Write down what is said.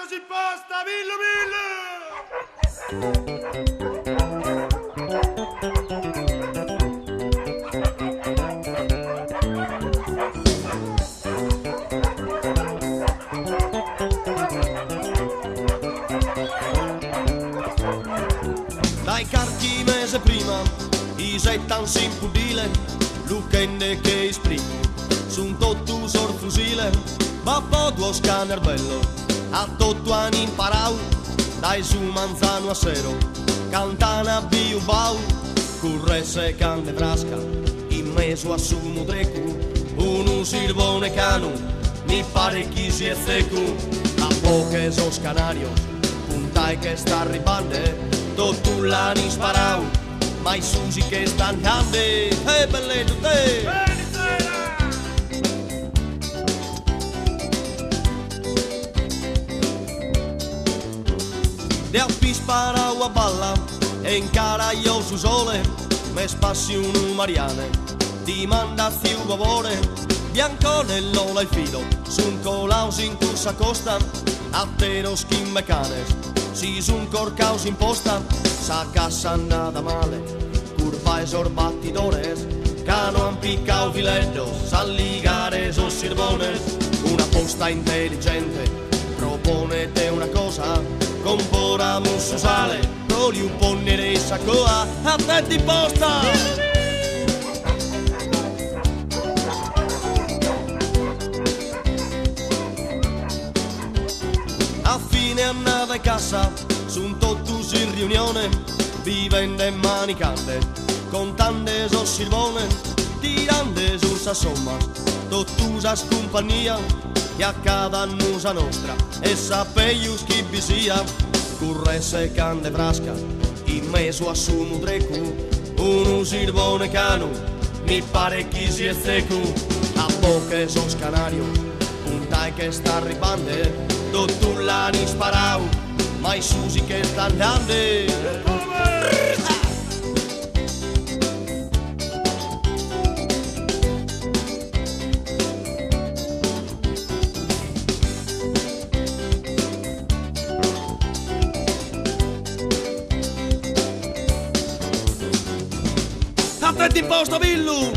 si posta, Villu Dai carti mese prima, i settan sin pudile, lucchende che isprimi, sun tottu sorfusile, ma po' tuo scanner bello, a tottu an imparau, dai su manzano a sero, cantana biu bau, curresse canne frasca, in mezzo a su mudrecu, unu sirbone canu, mi pare chi si è zecu, a poche sos canarios, puntai che sta ribande, tottu l'ani sparau, ma i susi che stan cande, belle tutte! De appi sparau a balla, e incara io su sole, me spassi un mariane, ti manda fiu favore, bianco nell'ola il filo, sun colaus in cussa costa, a tero schimme canes, si sun corcaus in posta, sa cassa andata male, curva esorbattidores, cano ampiccao filetto, sa ligare sos sirbones, una posta intelligente, proponete una cosa, comporamos su sale, roli un ponnere e saccoa, a te di posta! A fine annata e cassa, sun tottus in riunione, vivende manicante, contande sos silvone, tirande sus a somma, tottusa compagnia, che accadanno sa nostra, e sapeius chi vi sia, curresse cande frasca, in mezzo a su mudrecu, unu silvone canu, mi pare chi si è zecu, a poche sos canario, puntai che sta ribande, tottu l'ani sparau, ma i susi che stan dande. A te ti posto, Villu!